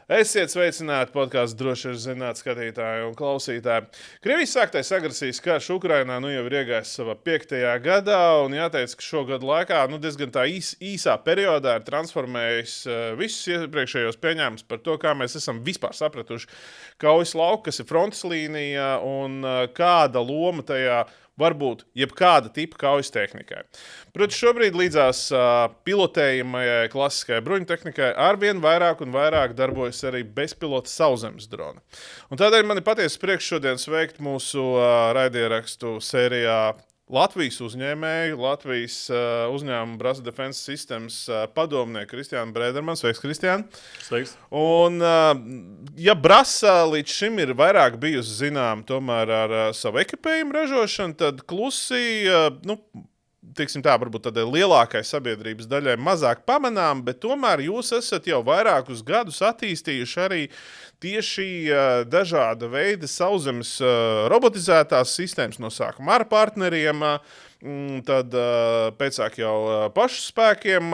Esiet sveicināti podkāstu droši ir zināt skatītāji un klausītāji. Krievijas sāktais agresijas karš Ukrainā jau ir iegājis savā 5. gadā, un jāteic, ka šo gadu laikā diezgan tā īsā periodā ir transformējis visus iepriekšējos pieņēmumus par to, kā mēs esam vispār sapratuši kaujas lauku, kas ir frontes līnija un kāda loma tajā var būt jebkāda tipa kaujas tehnikai. Protams, šobrīd līdzās pilotējamajai klasiskajai bruņtehnikai arvien vairāk un vairāk darbojas arī bezpilota sauszemes droni. Un tādēļ man ir patiesa prieks šodien sveikt mūsu raidierakstu sērijā Latvijas uzņēmēju, Latvijas uzņēmuma Brasa Defense Systems padomnieku Kristiānu Brēdermanu. Sveiks, Kristiāna! Sveiks! Un, ja Brasa līdz šim ir vairāk bijusi zinām tomēr ar savu ekipējumu ražošanu, tad klusi, tiksim tā, varbūt tādai lielākai sabiedrības daļai mazāk pamanām, bet tomēr jūs esat jau vairākus gadus attīstījuši arī tieši dažāda veida sauszemes robotizētās sistēmas no sākuma ar partneriem, tad pēcāk jau pašu spēkiem.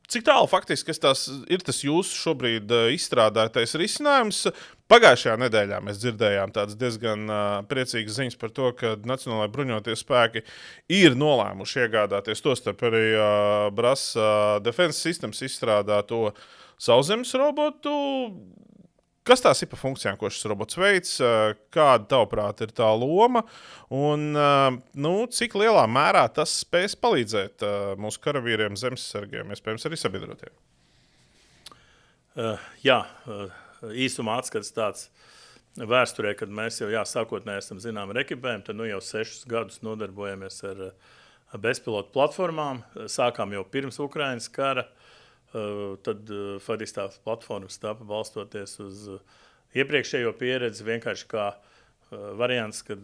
Cik tālu faktiski ir tas jūsu šobrīd izstrādātais risinājums? Pagājušajā nedēļā mēs dzirdējām tādas diezgan priecīgas ziņas par to, ka Nacionālajie bruņotie spēki ir nolēmuši iegādāties tostarp arī Brasa Defense Systems izstrādāto sauszemes robotu. Kas tās ir pa funkcijām, ko šis robots veic? Kāda, tavuprāt, ir tā loma? Un cik lielā mērā tas spēs palīdzēt mūsu karavīriem, zemesargiem, iespējams arī sabiedrotiem? Īsumā atskats tāds vēsturē, kad mēs jau sākotnēji esam zinām ar ekipējumu, tad jau 6 gadus nodarbojamies ar bezpilotu platformām. Sākām jau pirms Ukrainas kara. Tad faktiski tās platformas tapa balstoties uz iepriekšējo pieredzi, vienkārši kā variants, kad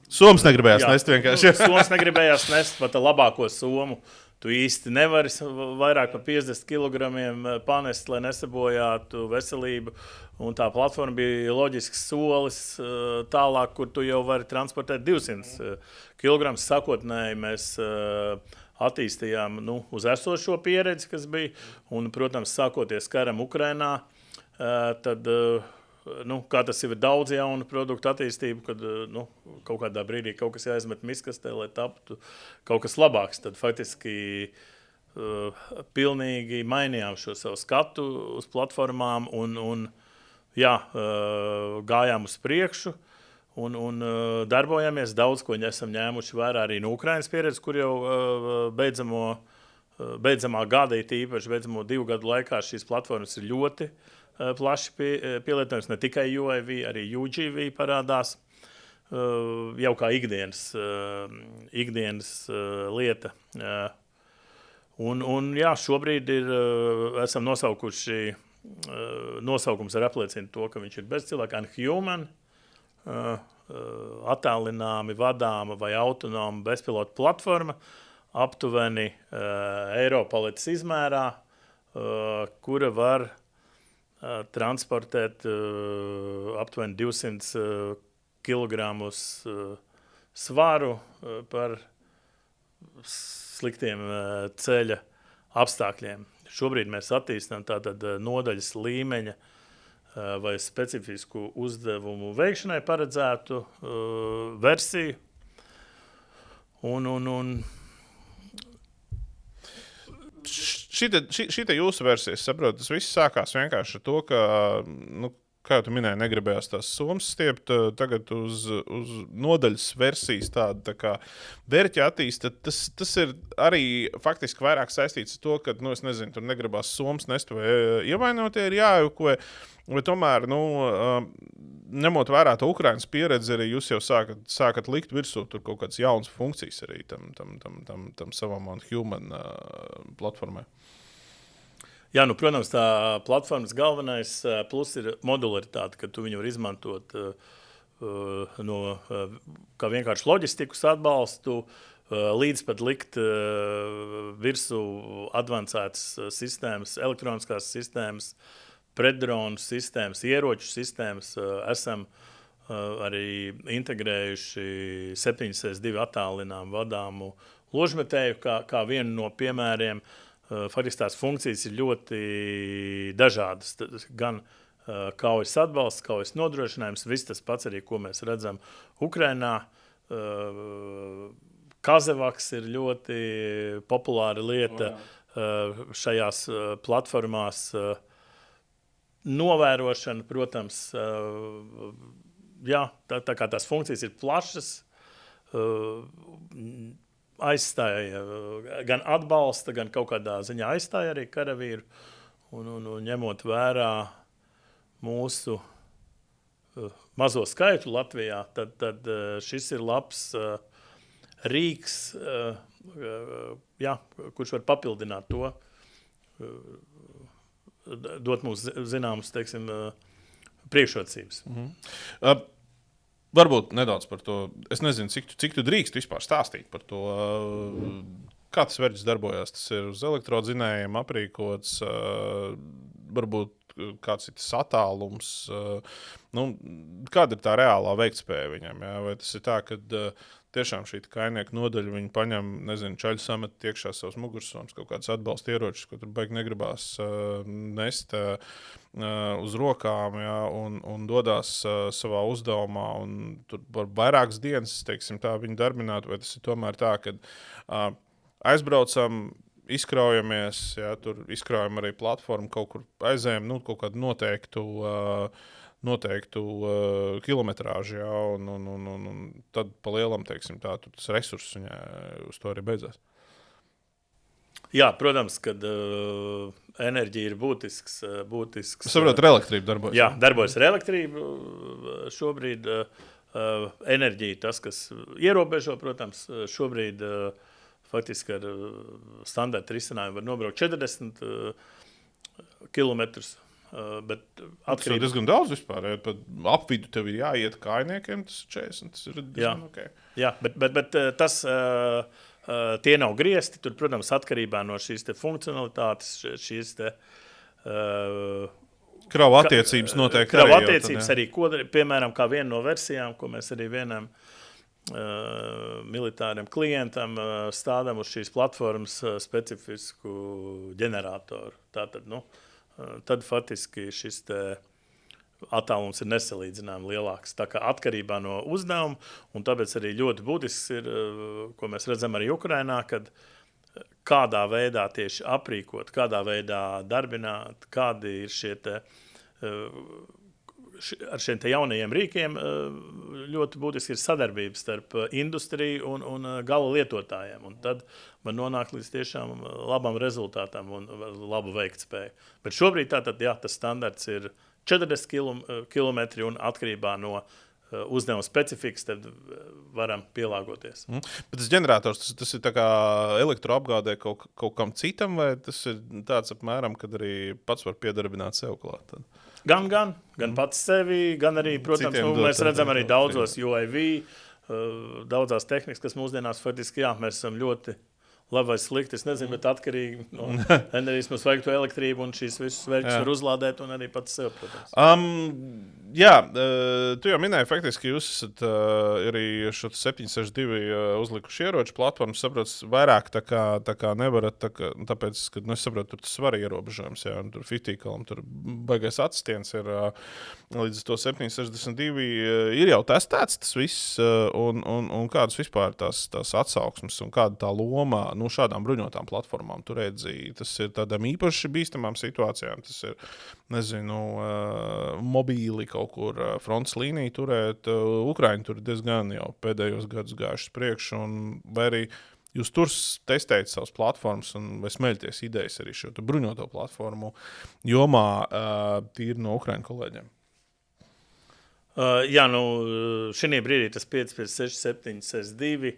Soms negribējās nest vienkārši. Soms negribējās nest pat labāko somu. Tu īsti nevari vairāk par 50 kilogramiem panest, lai nesabojātu veselību. Un tā platforma bija loģisks solis tālāk, kur tu jau vari transportēt 200 kilogramus. Sākotnēji mēs attīstījām uz esošo pieredzi, kas bija. Un, protams, sākoties karam Ukrainā, tad, kā tas ir daudz jaunu produktu attīstību, kad kaut kādā brīdī kaut kas jāizmet miskastē, lai taptu kaut kas labāks. Tad faktiski pilnīgi mainījām šo savu skatu uz platformām un gājām uz priekšu. Un darbojamies, daudz ko esam ņēmuši vērā arī no Ukrainas pieredzes, kur jau beidzamā gada, īpaši beidzamo 2 gadu laikā šīs platformas ir ļoti plaši pielietojams, ne tikai UAV, arī UGV parādās jau kā ikdienas lieta. Šobrīd esam nosaukuši, nosaukums ar apliecina to, ka viņš ir bezcilvēka, unhuman, attālināmi vadāma vai autonoma bezpilota platforma, aptuveni Eiropaletes izmērā, kura var transportēt aptuveni 200 kilogramus svaru par sliktiem ceļa apstākļiem. Šobrīd mēs attīstām tātad nodaļas līmeņa vai specifisku uzdevumu veikšanai paredzētu versiju. Šī jūsu versija, es saprotu, tas viss sākās vienkārši ar to, ka, kā jau tu minēji, negribējās tās somas stiept, tagad uz nodaļas versijas tāda tā kā vērķa attīsta. Tas ir arī faktiski vairāk saistīts ar to, ka, es nezinu, tur negribās somas nest vai ievainotie ir jāevakuē, vai tomēr, ņemot vērā to Ukrainas pieredzi, arī jūs jau sākat likt virsū tur kaut kādas jaunas funkcijas arī tam savam human platformai. Protams, tā platformas galvenais plus ir modularitāte, ka tu viņu var izmantot kā vienkārši loģistikas atbalstu, līdz pat likt virsū advancētas sistēmas, elektroniskās sistēmas, pretdronu sistēmas, ieroču sistēmas. Esam arī integrējuši 762 attālinām vadāmu ložmetēju kā vienu no piemēriem. faktiski tās funkcijas ir ļoti dažādas. Gan kaujas atbalsts, kaujas nodrošinājums, viss tas pats arī, ko mēs redzam Ukrainā. Kazevaks ir ļoti populāra lieta šajās platformās. Novērošana, protams, jā, tā kā tās funkcijas ir plašas, aizstāja gan atbalsta, gan kaut kādā ziņā aizstāja arī karavīru. Un ņemot vērā mūsu mazo skaitu Latvijā, tad šis ir labs rīks, jā, kurš var papildināt to, dot mums zināmus, teiksim, priekšrocības. Varbūt nedaudz par to. Es nezinu, cik tu drīkst vispār stāstīt par to. Kā tas verģis darbojās? Tas ir uz elektrodzinējiem aprīkots, varbūt kāds ir tas attālums. Kāda ir tā reālā veiktspēja viņam? Jā? Vai tas ir tā, ka tiešām šī kainieku nodaļa viņi paņem, nezinu, čaļu samet iekšā savus mugursomus, kaut kādas atbalsta ieročus, ko tur baigi negribās nest uz rokām, jā, un dodās savā uzdevumā, un tur var vairākas dienas, teiksim, tā viņi darbināt, vai tas ir tomēr tā, ka aizbraucam, izkraujamies, jā, tur izkraujam arī platformu, kaut kur aizējam, kaut kādu noteiktu kilometrāžu, jā, un tad pa lielam, teiksim, tā, tur tas resurss viņai uz to arī beidzās. Jā, protams, kad enerģija ir būtisks. Es saprotu, ar elektrību darbojas. Jā, darbojas ar elektrību. Šobrīd enerģija tas, kas ierobežo, protams, šobrīd faktiski ar standarta risinājumu var nobraukt 40 kilometrus. Bet tas ir diezgan daudz vispār. Ja pat apvidu tev ir jāiet kājniekiem, tas ir 40. Tas ir diezgan ok. Jā, bet tas tie nav griezti. Tur, protams, atkarībā no šīs te funkcionalitātes, šīs te krava attiecības noteikti krava attiecības arī, piemēram, kā viena no versijām, ko mēs arī vienam militāram klientam stādām uz šīs platformas specifisku ģeneratoru. Tātad, tad faktiski šis attālums ir nesalīdzināmi lielāks. Tā kā atkarībā no uzdevuma, un tāpēc arī ļoti būtisks ir, ko mēs redzam arī Ukrainā, kad kādā veidā tieši aprīkot, kādā veidā darbināt, kādi ir šie ar šiem jaunajiem rīkiem ļoti būtiski ir sadarbības starp industriju un gala lietotājiem. Un tad var nonākt līdz tiešām labam rezultātam un labu veiktspēju. Bet šobrīd tātad, jā, tas standarts ir 40 kilometri un atkarībā no uzdevuma specifikas, tad varam pielāgoties. Bet tas ģenerators, tas ir tā kā elektroapgādē kaut kam citam, vai tas ir tāds apmēram, kad arī pats var piedarbināt sev klāt? Gan pats sevi, gan arī, protams, mēs redzam arī daudzos UAV, daudzās tehnikas, kas mūsdienās faktiski, jā, mēs esam ļoti labi vai slikti, es nezinu, bet atkarīgi no enerģijas mums vajag to elektrību un šīs visas vērķis var uzlādēt un arī pats sev, protams. Jā, tu jau minēji, faktiski jūs esat arī šo 762 uzlikuši ieroču platformu, saprotu, vairāk tā kā nevarat, tāpēc, ka, es saprotu, tur tas var ierobežojums, jā, un tur 50 kalam, tur baigais atstiens ir līdz to 762 ir jau testēts tas viss, un kādas vispār tās atsauksmes un kāda tā loma, šādām bruņotām platformām tur redzīja. Tas ir tādām īpaši bīstamām situācijām. Tas ir, nezinu, mobīli kaut kur frontes līniju turēt. Ukraiņi tur diezgan jau pēdējos gadus gājuši priekšu, vai arī jūs tur testējat savas platformas un vai smeļties idejas arī šo bruņoto platformu jomā tīri no Ukraiņu kolēģiem? Jā, šī brīdī tas 557 S2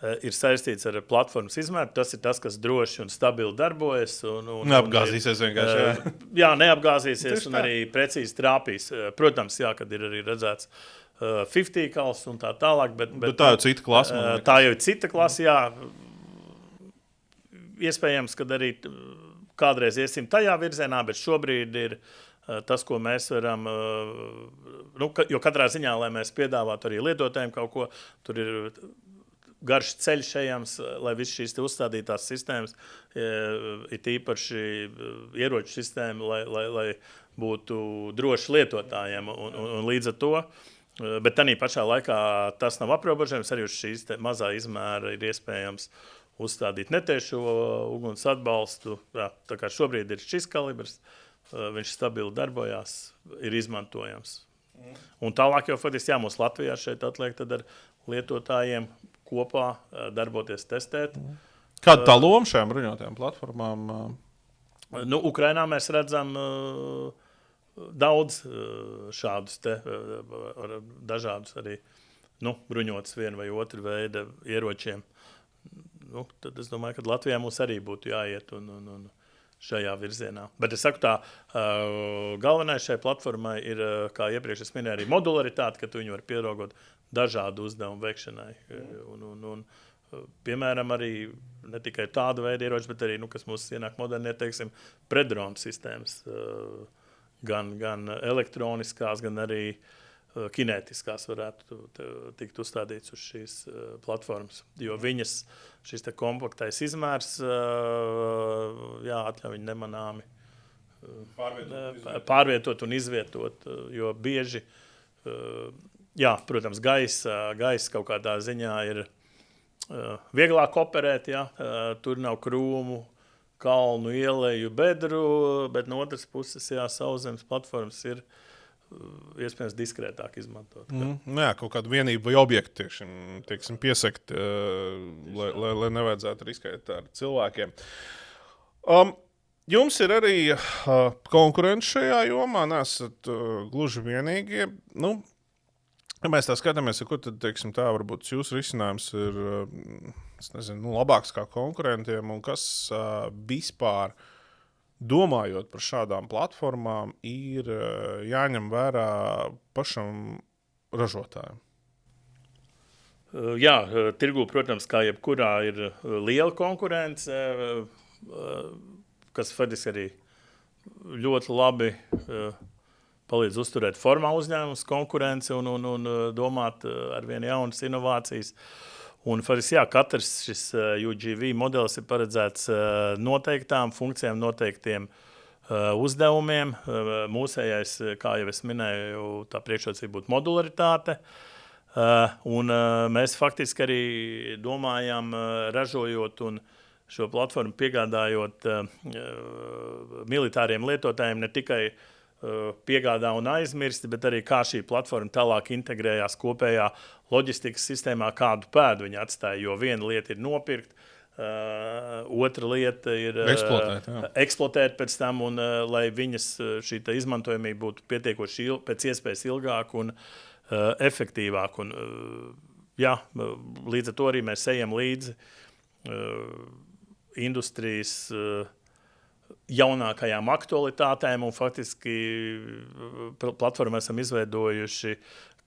ir saistīts ar platformas izmēru. Tas ir tas, kas droši un stabili darbojas. Neapgāzīsies vienkārši. Jā, neapgāzīsies un arī precīzi trāpīs. Protams, jā, kad ir arī redzēts 50 kals un tā tālāk. Bet tā jau cita klasa. Tā jau ir cita klasa, jā. Iespējams, kad arī kādreiz iesim tajā virzienā, bet šobrīd ir tas, ko mēs varam, jo katrā ziņā, lai mēs piedāvātu arī lietotājiem kaut ko, tur ir garš ceļš ejams, lai viss šīs uzstādītās sistēmas, ir īpaši ieroču sistēma, lai būtu droši lietotājiem. Un līdz ar to, bet tādā pašā laikā tas nav aprobežojams, arī uz šīs mazā izmēra ir iespējams uzstādīt netiešo uguns atbalstu. Jā, tā kā šobrīd ir šis kalibrs, viņš stabili darbojās, ir izmantojams. Un tālāk jau faktiski mums Latvijā šeit atliek tad ar lietotājiem kopā darboties, testēt. Kāda tā loma šajām bruņotajām platformām? Ukrainā mēs redzam daudz šādus dažādus arī bruņotus vienu vai otru veidu ieročiem. Tad es domāju, ka Latvijā mums arī būtu jāiet un šajā virzienā. Bet es saku tā, galvenais šai platformai ir, kā iepriekš es minēju, arī modularitāte, ka tu viņu var pierogot dažādu uzdevumu veikšanai. Un piemēram, arī ne tikai tāda veida ieroči, bet arī, kas mums ienāk modernie, teiksim, predronu sistēmas, gan elektroniskās, gan arī kinētiskās varētu tikt uzstādīts uz šīs platformas, jo viņas šis kompaktais izmērs atļauj viņu nemanāmi pārvietot un izvietot, jo bieži, protams, gaisa kaut kādā ziņā ir vieglāk operēt, tur nav krūmu, kalnu, ieleju, bedru, bet no otras puses, sauszemes platformas ir iespējams diskrētāk izmantot. Kaut kādu vienību vai objektu tieksim, piesekt, lai nevajadzētu riskēt ar cilvēkiem. Jums ir arī konkurenti šajā jomā, nesat gluži vienīgie. Ja mēs tā skatāmies, ko tad, teiksim, tā varbūt jūsu risinājums ir, es nezinu, labāks kā konkurentiem un kas vispār domājot par šādām platformām, ir jāņem vērā pašam ražotājiem? Jā, tirgū, protams, kā jebkurā ir liela konkurence, kas faktiski arī ļoti labi palīdz uzturēt formā uzņēmumus konkurenci un domāt ar vien jaunas inovācijas. Un, katrs šis UGV modelis ir paredzēts noteiktām funkcijām, noteiktiem uzdevumiem. Mūsējais, kā jau es minēju, tā priekšrocība būtu modularitāte. Un mēs faktiski arī domājam, ražojot un šo platformu piegādājot militāriem lietotājiem ne tikai piegādā un aizmirsti, bet arī kā šī platforma tālāk integrējās kopējā loģistikas sistēmā, kādu pēdu viņi atstāja. Jo viena lieta ir nopirkt, otra lieta ir eksploatēt pēc tam, un lai viņas šī izmantojamība būtu pietiekoši pēc iespējas ilgāk un efektīvāk. Un, līdz ar to arī mēs ejam līdzi industrijas jaunākajām aktualitātēm, un faktiski platformu esam izveidojuši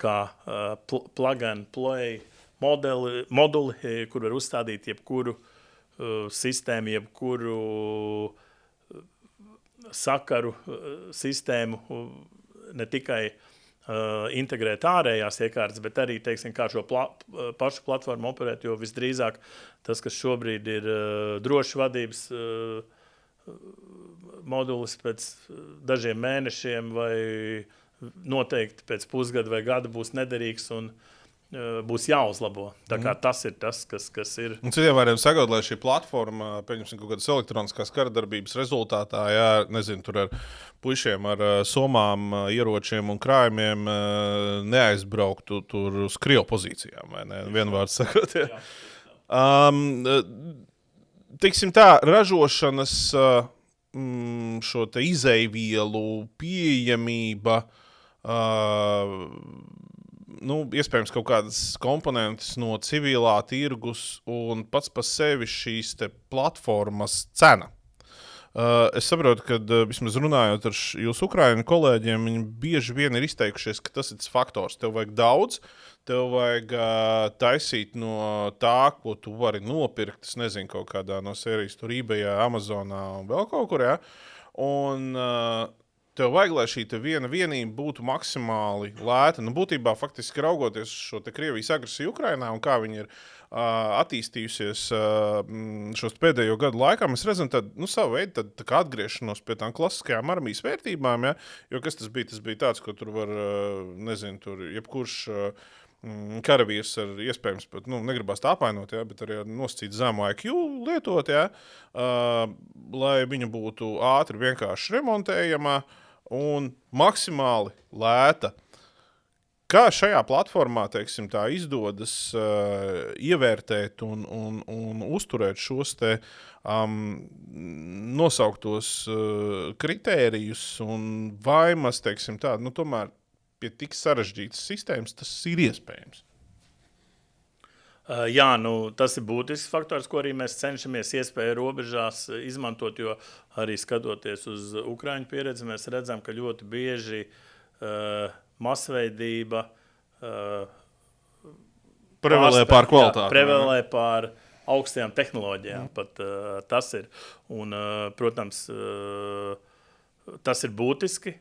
kā plug and play moduli, kur var uzstādīt jebkuru sistēmu, jebkuru sakaru sistēmu, ne tikai integrēt ārējās iekārtas, bet arī, teiksim, kā šo pašu platformu operēt, jo visdrīzāk tas, kas šobrīd ir drošas vadības modulis pēc dažiem mēnešiem vai noteikti pēc pusgada vai gada būs nederīgs un būs jāuzlabo. Tā kā tas ir tas, kas ir. Un citiem vārdiem sakot, lai šī platforma, pieņemsim, kaut kādas elektroniskās karadarbības rezultātā, tur ar puišiem ar somām, ieročiem un krājumiem neaizbrauktu tur uz Krievu pozīcijām, vai ne? Vienvārds sakot, Teiksim tā, ražošanas šo te izeivielu pieejamība, iespējams kaut kādas komponentes no civilā tirgus un pats par sevi šīs te platformas cena. Es saprotu, ka vismaz runājot ar jūsu Ukraiņu kolēģiem, viņi bieži vien ir izteikušies, ka tas ir tas faktors. Tev vajag daudz, tev vajag taisīt no tā, ko tu vari nopirkt, es nezinu, kaut kādā no sērijas tur eBayā, Amazonā un vēl kaut kur, Un tev vajag, lai šī viena vienība būtu maksimāli lēta. Nu, būtībā, faktiski raugoties šo Krievijas agresiju Ukrainā un kā viņi ir attīstījusies šos pēdējo gadu laikā, mēs redzam savu veidu atgriešanos pie tām klasiskajām armijas vērtībām, ja? Jo kas tas bija? Tas bija tāds, ko tur var, tur jebkurš karavīrs ar iespējams pat, negribās tā apvainot, ja, bet arī nosacīt zemu IQ lietot, ja, lai viņa būtu ātri vienkārši remontējama un maksimāli lēta. Kā šajā platformā, teiksim, tā izdodas ievērtēt un uzturēt šos te nosauktos kritērijus un vaimas, teiksim tā, tomēr pie tik sarežģītas sistēmas tas ir iespējams? Jā, tas ir būtisks faktors, ko arī mēs cenšamies iespēju robežās izmantot, jo arī skatoties uz Ukraiņu pieredzi, mēs redzam, ka ļoti bieži masveidība prevalē pār kvalitāti. Prevalē pār augstajām tehnoloģijām, pat tas ir. Un, protams, tas ir būtiski.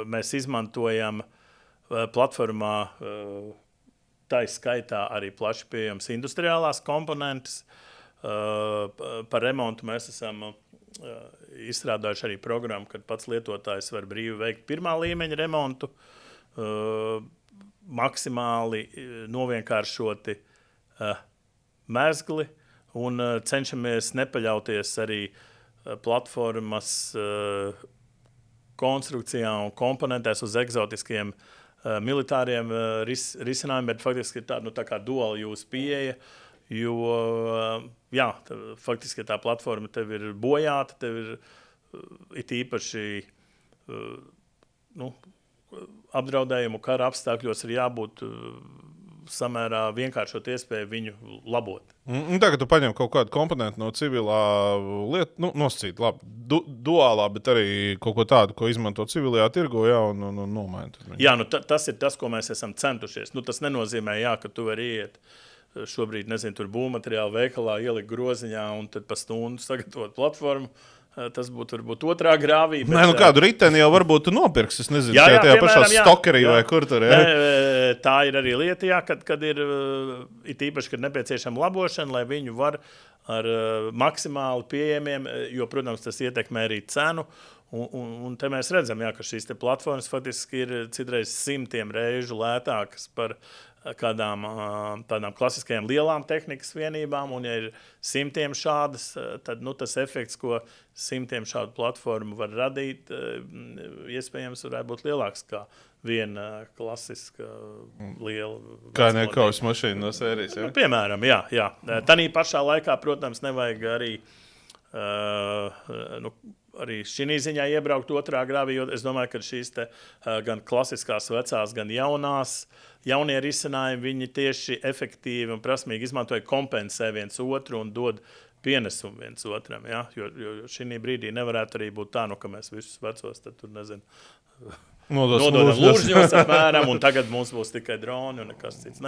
Mēs izmantojam platformā tā skaitā arī plaši pieejams industriālās komponentes. Par remontu mēs esam izstrādājuši arī programmu, kad pats lietotājs var brīvi veikt pirmā līmeņa remontu, maksimāli novienkāršoti mezgli un cenšamies nepaļauties arī platformas konstrukcijā un komponentēs uz eksotiskiem militāriem risinājumiem, bet faktiski ir tā kā dual use pieeja, jo jā, faktiski tā platforma tev ir bojāta, tev ir īpaši apdraudējumu kara apstākļos ir jābūt samērā vienkāršot iespēju viņu labot. Tagad tu paņem kaut kādu komponentu no civilā lieta, nosacīt, labi, duālā, bet arī kaut ko tādu, ko izmanto civilajā tirgo, jā, un nomainot. Jā, tas ir tas, ko mēs esam centušies. Tas nenozīmē, jā, ka tu vari iet šobrīd, tur būvmateriālu veikalā, ielikt groziņā un tad pa stundu sagatavot platformu. Tas būtu varbūt otrā grāvī. Bet, kādu riteni jau varbūt tu nopirks, es nezinu, tajā pašā stokerī vai kur tur. Tā ir arī lieta, jā, kad ir īpaši, kad nepieciešama labošana, lai viņu var ar maksimāli pieejamiem, jo, protams, tas ietekmē arī cenu. Un te mēs redzam, jā, ka šīs te platformas faktiski ir citreiz 100 reižu lētākas par kādām tādām klasiskajām lielām tehnikas vienībām, un ja ir 100 šādas, tad tas efekts, ko 100 šādu platformu var radīt, iespējams varētu būt lielāks kā viena klasiska liela. Kā nekaujas mašīna no sērijas, ja? Piemēram, jā. Tanī pašā laikā, protams, nevajag arī arī šī ziņā iebraukt otrā grāvī, jo es domāju, ka šīs te gan klasiskās vecās, gan jaunie risinājumi, viņi tieši efektīvi un prasmīgi izmantoja, kompensē viens otru un dod pienesumu viens otram. Ja? Jo šī brīdī nevarētu arī būt tā, ka mēs visus vecos, tad tur nododam lūžņos apmēram, un tagad mums būs tikai droni un nekas cits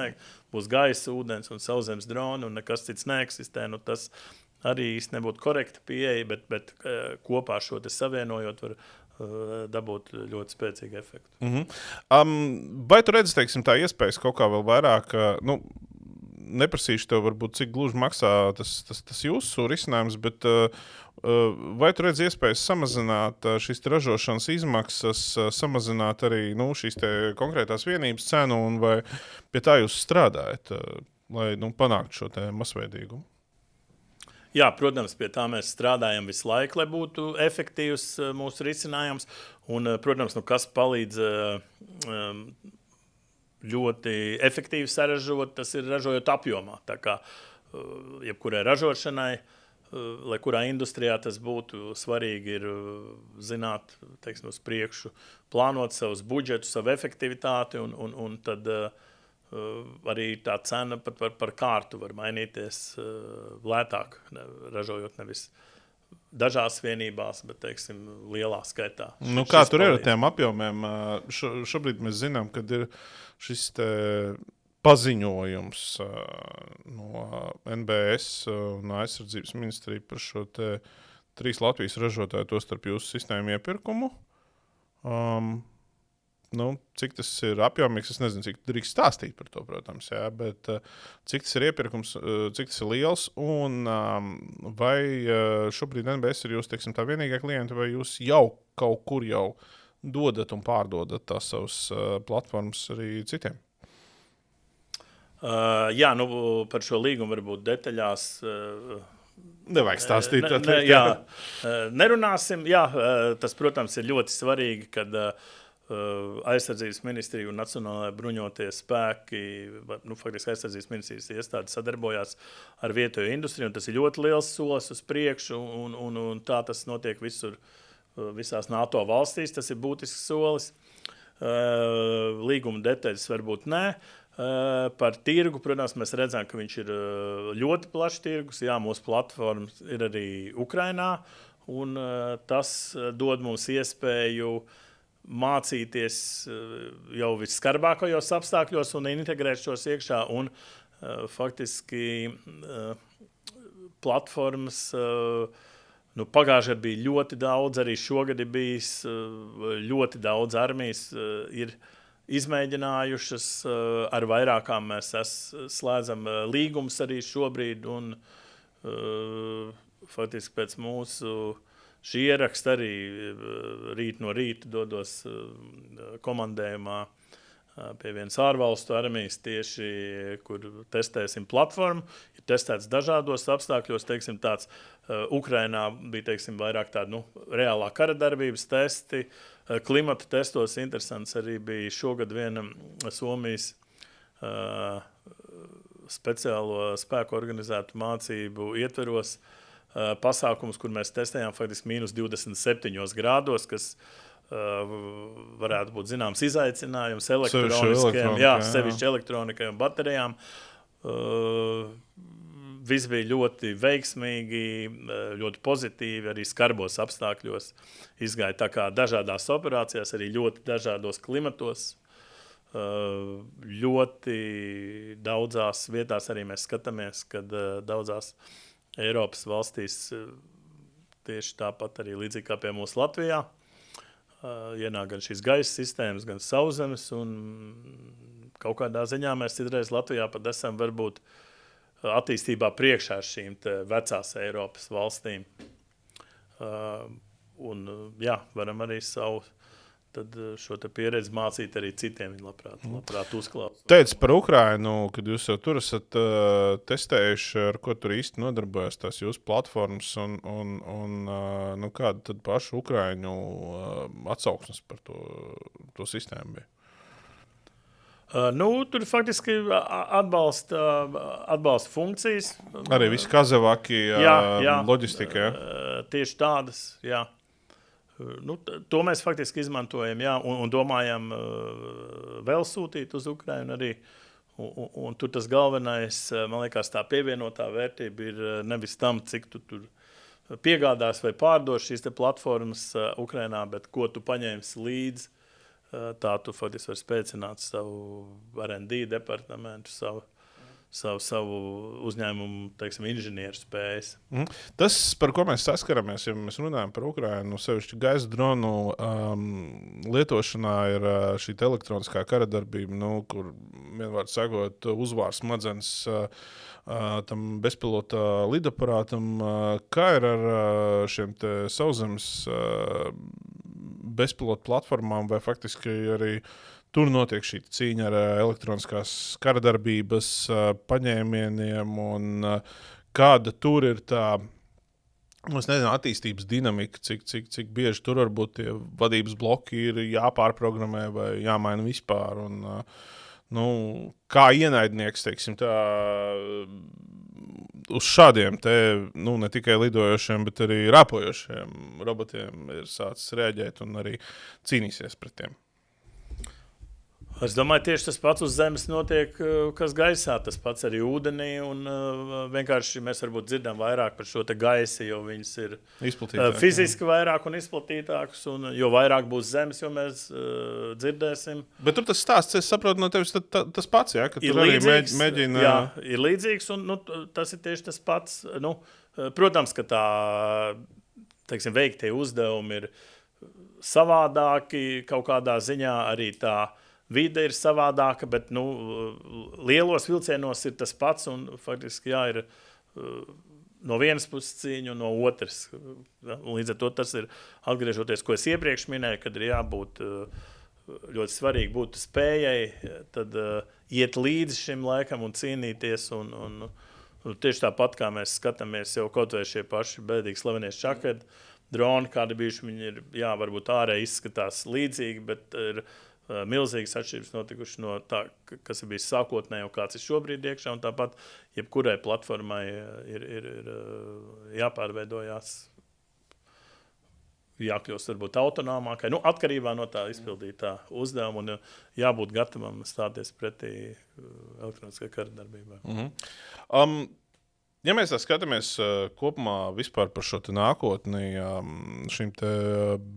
būs gaisa, ūdens un sauszemes droni un nekas cits neeksistē. Tas arī īsti nebūtu korekta pieeja, bet kopā šo te savienojot var dabūt ļoti spēcīgu efektu. Vai tu redzi, teiksim, tā iespējas kaut kā vēl vairāk, neprasīšu tev varbūt, cik gluži maksā tas jūsu risinājums, bet vai tu redzi iespējas samazināt šīs ražošanas izmaksas, samazināt arī šīs te konkrētās vienības cenu, un vai pie tā jūs strādājat, lai panāktu šo te masveidīgumu? Jā, protams, pie tā mēs strādājam visu laiku, lai būtu efektīvs mūsu risinājums. Un, protams, kas palīdz ļoti efektīvi saražot, tas ir ražojot apjomā. Tā kā jebkurai ražošanai, lai kurā industrijā tas būtu svarīgi, ir zināt, teiksim, uz priekšu, plānot savus budžetus, savu efektivitāti un tad arī tā cena pat par kārtu var mainīties lētāk, ražojot nevis dažās vienībās, bet, teiksim, lielā skaitā. Kā tur ir ar tiem apjomiem? Šobrīd mēs zinām, kad ir šis te paziņojums no NBS un aizsardzības ministrija par šo te 3 Latvijas ražotāju, to starp jūsu sistēmu iepirkumu. Cik tas ir apjomīgs, es nezinu, cik drīkst stāstīt par to, protams, jā, bet cik tas ir iepirkums, cik tas ir liels, un vai šobrīd NBS ir jūs, teiksim, tā vienīgā klienta, vai jūs jau kaut kur jau dodat un pārdodat tās savas platformas arī citiem? Jā, par šo līgumu varbūt detaļās... Nevajag stāstīt. Nerunāsim. Jā, tas, protams, ir ļoti svarīgi, kad aizsardzības ministrija un Nacionālajā bruņotie spēki, faktiski aizsardzības ministrijas iestādes sadarbojās ar vietējo industriju, un tas ir ļoti liels solis uz priekšu, un tā tas notiek visur, visās NATO valstīs, tas ir būtisks solis. Līguma detaļas varbūt nē. Par tirgu, protams, mēs redzam, ka viņš ir ļoti plašs tirgus. Jā, mūsu platformas ir arī Ukrainā, un tas dod mums iespēju mācīties jau visskarbākajos apstākļos un integrēt šos iekšā. Un faktiski platformas pagājušajā bija ļoti daudz, arī šogad ir bijis ļoti daudz armijas ir izmēģinājušas, ar vairākām mēs slēdzam līgumus arī šobrīd, un faktiski pēc mūsu šī ieraksta arī rīt no rīta dodos komandējumā pie vienas ārvalstu armijas tieši, kur testēsim platformu. Ir testēts dažādos apstākļos, teiksim tāds, Ukrainā bija, teiksim, vairāk tādu, reālā kara darbības testi, klimata testos interesants arī bija šogad viena Somijas speciālo spēku organizētu mācību ietveros pasākums, kur mēs testējām faktiski -27 grādos, kas varētu būt zināms izaicinājums sevišķi elektronikai un baterijām. Viss bija ļoti veiksmīgi, ļoti pozitīvi, arī skarbos apstākļos izgāja tā kā dažādās operācijās, arī ļoti dažādos klimatos. Ļoti daudzās vietās arī mēs skatāmies, kad daudzās Eiropas valstīs tieši tāpat arī līdzīgi kā pie mūsu Latvijā. Ienāk gan šīs gaisa sistēmas, gan sauszemes, un kaut kādā ziņā mēs citreiz Latvijā pat esam varbūt attīstībā priekšā šīm vecās Eiropas valstīm. Un jā, varam arī šo pieredzi mācīt arī citiem, viņi labprāt uzklausīt. Teici par Ukrainu, kad jūs jau tur esat testējuši, ar ko tur īsti nodarbojas tās jūsu platformas, un kāda tad pašu Ukraiņu atsauksmes par to sistēmu bija? Tur faktiski atbalsta funkcijas. Arī visi kazavaki, loģistika, jā? Tieši tādas, jā. To mēs faktiski izmantojam, jā, un domājam vēl sūtīt uz Ukrainu arī. Un tur tas galvenais, man liekas, tā pievienotā vērtība ir nevis tam, cik tu tur piegādās vai pārdoš šīs te platformas Ukrainā, bet ko tu paņemsi līdzi. Tā tu faktiski var spēcināt savu R&D departamentu, savu uzņēmumu, teiksim, inženieru spējas. Tas, par ko mēs saskaramies, ja mēs runājam par Ukrainu, sevišķi gaisa dronu lietošanā ir šī elektroniskā kara darbība, kur vienvārds sakot uzvār smadzenes tam bezpilota lidaparātam. Kā ir ar šiem te sauszemes bezpilota platformām, vai faktiski arī tur notiek šī cīņa ar elektroniskās karadarbības paņēmieniem, un kāda tur ir tā, es nezinu, attīstības dinamika, cik bieži tur varbūt tie vadības bloki ir jāpārprogrammē vai jāmaina vispār, un kā ienaidnieks, teiksim, tā uz šādiem te, ne tikai lidojošiem, bet arī rāpojošiem robotiem ir sācis reaģēt un arī cīnīsies pret tiem. Es domāju, tieši tas pats uz zemes notiek, kas gaisā, tas pats arī ūdenī, un vienkārši mēs varbūt dzirdam vairāk par šo te gaisi, jo viņas ir fiziski vairāk un izplatītākas, un jo vairāk būs zemes, jo mēs dzirdēsim. Bet tur tas stāsts, es saprotu no tevis, tas pats, jā, ka tur arī mēģina... Jā, ir līdzīgs, un tas ir tieši tas pats. Protams, ka tā, teiksim, veiktie uzdevumi ir savādāki kaut kādā ziņā, arī tā vide ir savādāka, bet lielos vilcienos ir tas pats un faktiski ir no vienas puses cīņa un no otras. Līdz ar to tas ir atgriežoties, ko es iepriekš minēju, kad ir jābūt ļoti svarīgi būt spējai, tad iet līdzi šim laikam un cīnīties. Un tieši tāpat, kā mēs skatāmies jau kaut vai šie paši bēdīgi slavenie šahedi, droni, kādi bijuši, viņi ir, varbūt ārēji izskatās līdzīgi, bet ir milzīgas atšķirības notikušas no tā, kas ir bijis sākotnēji un kāds ir šobrīd iekšā, un tāpat jebkurai platformai ir jāpārveidojās, jākļūst varbūt autonomākai, atkarībā no tā izpildītā uzdevuma un jābūt gatavam stāties pretī elektroniskai karadarbībai. Ja mēs tā skatāmies kopumā vispār par šo nākotni, šīm te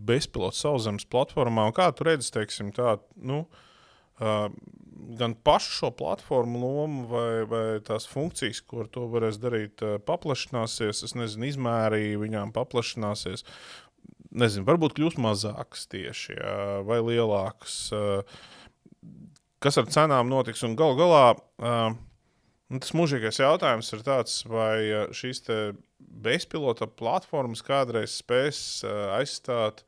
bezpilotu sauszemes platformām, kā tu redzi, teiksim, gan pašu šo platformu lomu vai tās funkcijas, ko ar to varēs darīt, paplašināsies, es nezinu, izmērī viņām paplašināsies, nezinu, varbūt kļūs mazākas tieši, vai lielākas, kas ar cenām notiks, un galu galā, tas mūžīgais jautājums ir tāds, vai šīs te bezpilota platformas kādreiz spēs aizstāt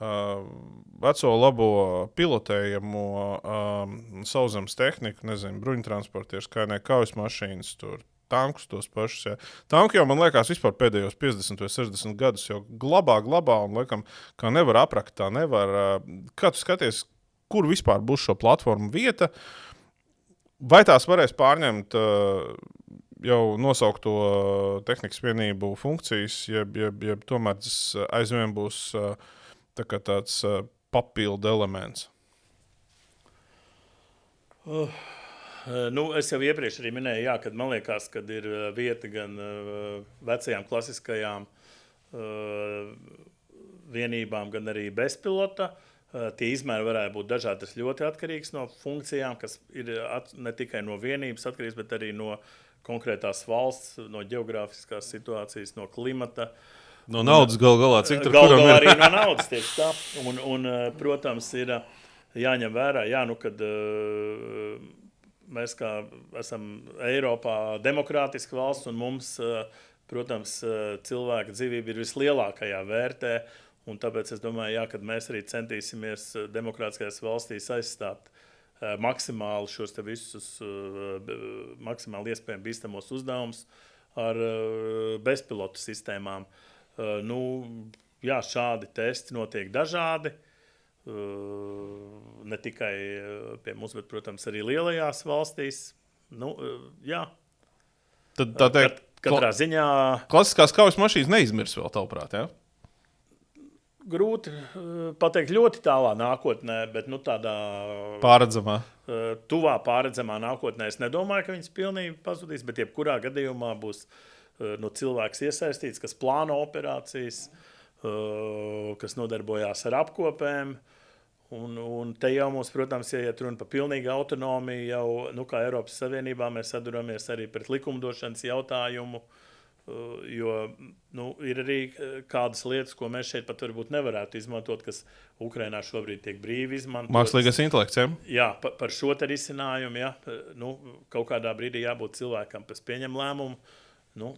veco labo pilotējamo sauszemes tehniku, nezinu, bruņtransportieris, kaujas mašīnas, tur tankus tos pašus. Ja. Tanki jau, man liekas, vispār pēdējos 50 vai 60 gadus jau glabā, un, laikam, kā nevar aprakt, tā nevar. Kā tu skaties, kur vispār būs šo platformu vieta? Vai tās varēs pārņemt jau nosaukto tehnikas vienību funkcijas, jeb tomēr tas aizvien būs tāds papildu elements? Es jau iepriekš arī minēju, kad man liekas, kad ir vieta gan vecajām klasiskajām vienībām, gan arī bezpilota. Tie izmēri varētu būt dažādi. Tas ļoti atkarīgs no funkcijām, kas ir ne tikai no vienības atkarīgs, bet arī no konkrētās valsts, no ģeogrāfiskās situācijas, no klimata. No naudas galā, cik tur kuram ir? Arī no naudas tieši tā. Un protams, ir jāņem vērā, kad mēs kā esam Eiropā demokrātiska valsts, un mums, protams, cilvēka dzīvība ir vislielākajā vērtē, un tāpēc es domāju, kad mēs arī centīsimies demokrātiskajās valstīs aizstāt maksimāli šos te visus maksimāli iespējami bīstamos uzdevumus ar bezpilotu sistēmām. Šādi testi notiek dažādi. Ne tikai pie mums, bet, protams, arī lielajās valstīs. Tad tā teikt, katrā ziņā klasiskās kaujas mašīnas neizmirs vēl, tavuprāt, ja? Grūti pateikt ļoti tālā nākotnē, bet tādā pārredzamā. Tuvā pārredzamā nākotnē es nedomāju, ka viņas pilnīgi pazudīs, bet jebkurā gadījumā būs cilvēks iesaistīts, kas plāno operācijas, kas nodarbojās ar apkopēm. Un te jau mums, protams, ja iet runa par pilnīgu autonomiju, jau kā Eiropas Savienībā mēs saduramies arī pret likumdošanas jautājumu, jo ir arī kādas lietas, ko mēs šeit pat varbūt nevarētu izmantot, kas Ukrainā šobrīd tiek brīvi izmantot. Mākslīgais intelekts, ja? Jā, par šo te risinājumu, ja. Kaut kādā brīdī jābūt cilvēkam, kas pieņem lēmumu.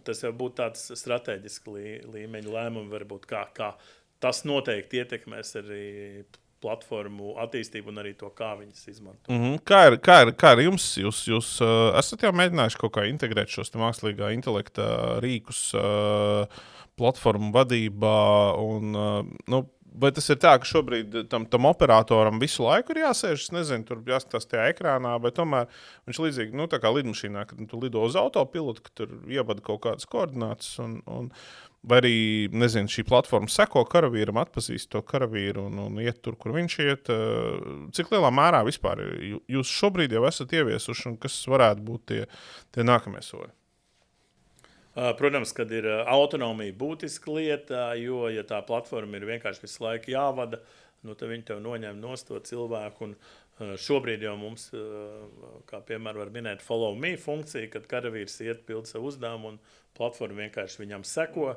Tas jau būtu tāds strateģiski līmeņa lēmumi, varbūt kā tas noteikti ietekmēs arī platformu attīstību un arī to, kā viņas izmanto. Kā ir jums? Jūs esat jau mēģinājuši kaut kā integrēt šos mākslīgā intelekta rīkus platformu vadībā un, vai tas ir tā, ka šobrīd tam operatoram visu laiku ir jāsēž, nezinu, tur jāskatās tajā ekrānā, bet tomēr viņš līdzīgi, tā kā lidmašīnā, kad tu lido uz autopilotu, ka tur ievada kaut kādas koordinātas un vai arī, nezinu, šī platforma seko karavīram, atpazīst to karavīru un iet tur, kur viņš iet. Cik lielā mērā vispār jūs šobrīd jau esat ieviesuši un kas varētu būt tie nākamie soļi? Protams, kad ir autonomija būtiska lieta, jo, ja tā platforma ir vienkārši visu laiku jāvada, tad viņi tev noņem nost to cilvēku. Un šobrīd jau mums, kā piemēram var minēt, follow me funkcija, kad karavīrs iet pild savu uzdevumu un platforma vienkārši viņam seko.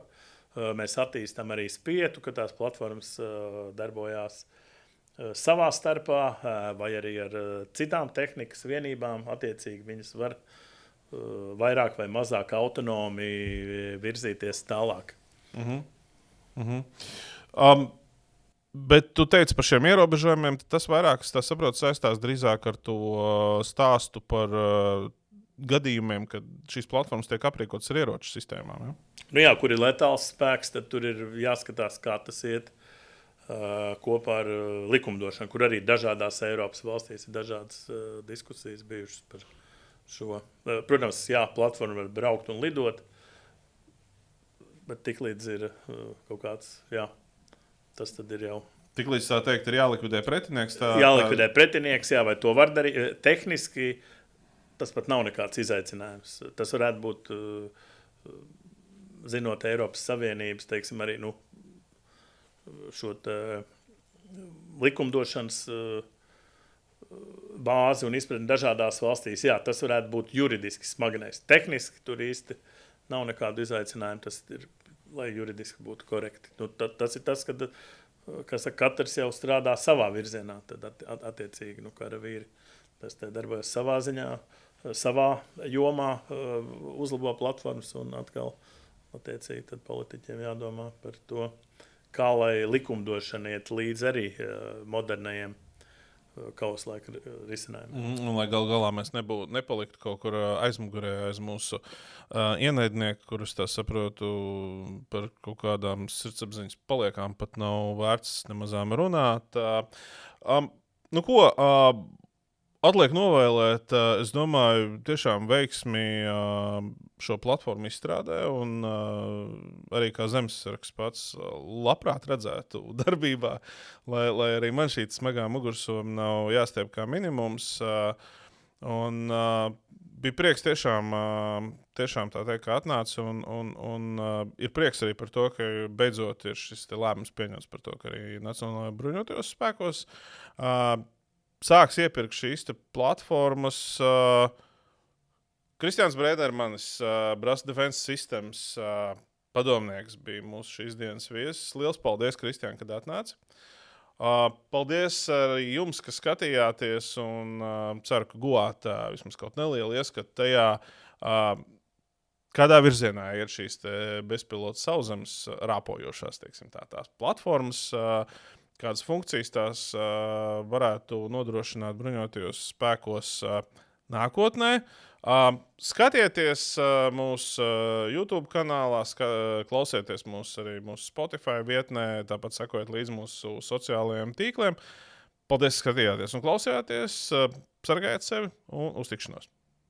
Mēs attīstām arī spietu, ka tās platformas darbojās savā starpā, vai arī ar citām tehnikas vienībām. Attiecīgi viņas var vairāk vai mazāk autonomi virzīties tālāk. Bet tu teici par šiem ierobežojumiem, tas vairāk, es tā saprotu, saistās drīzāk ar to stāstu par gadījumiem, kad šīs platformas tiek aprīkotas ar ieroču sistēmām. Ja? Nu jā, kur ir letāls spēks, tad tur ir jāskatās, kā tas iet kopā ar likumdošanu, kur arī dažādās Eiropas valstīs ir dažādas diskusijas bijušas par šo. Protams, jā, platforma var braukt un lidot, bet tiklīdz ir kaut kāds, jā, tas tad ir jau. Tiklīdz tā teikt, ir jālikvidē pretinieks. Jālikvidē pretinieks, jā, vai to var darīt. Tehniski tas pat nav nekāds izaicinājums. Tas varētu būt, zinot Eiropas Savienības, teiksim, arī šo likumdošanas bāzi un izpratni dažādās valstīs. Jā, tas varētu būt juridiski smagnējs. Tehniski tur īsti nav nekādu izaicinājumu. Tas ir, lai juridiski būtu korekti. Tas ir tas, kad katrs jau strādā savā virzienā. Tad attiecīgi, karavīri tas te darbojas savā ziņā, savā jomā, uzlabo platformas un atkal attiecīgi tad politiķiem jādomā par to, kā lai likumdošana iet līdz arī modernajiem kauslaika risinājumiem. Un lai gal galā mēs nepaliktu kaut kur aizmugurē aiz mūsu ienaidnieku, kurus, tā saprotu, par kaut kādām sirdsapziņas paliekām pat nav vērts nemazām runāt. Atliek novēlēt, es domāju, tiešām veiksmi šo platformu izstrādē un arī kā Zemesargs pats labprāt redzētu darbībā, lai arī man šī smagā mugursoma nav jāstiep kā minimums. Un bija prieks tiešām tā teikt, ka atnāca un ir prieks arī par to, ka beidzot ir šis lēmums pieņemts par to, ka arī Nacionālajā bruņotajos spēkos sāks iepirkt šīs platformas. Kristiāns Brēdermanis, Brass Defense Systems padomnieks, bija mūsu šīs dienas viesis. Liels paldies, Kristiān, kad atnāci. Paldies arī jums, ka skatījāties, un ceru, ka guvāt vismaz kaut nelielu ieskatu tajā, kādā virzienā ir šīs bezpilota sauszemes rāpojošās, teiksim, tās platformas, kādas funkcijas tās varētu nodrošināt bruņotajos spēkos nākotnē. Skatieties mūsu YouTube kanālā, klausieties arī mūsu Spotify vietnē, tāpat sekojiet līdz mūsu sociālajiem tīkliem. Paldies, ka skatījāties un klausījāties. Sargājiet sevi un uz tikšanos!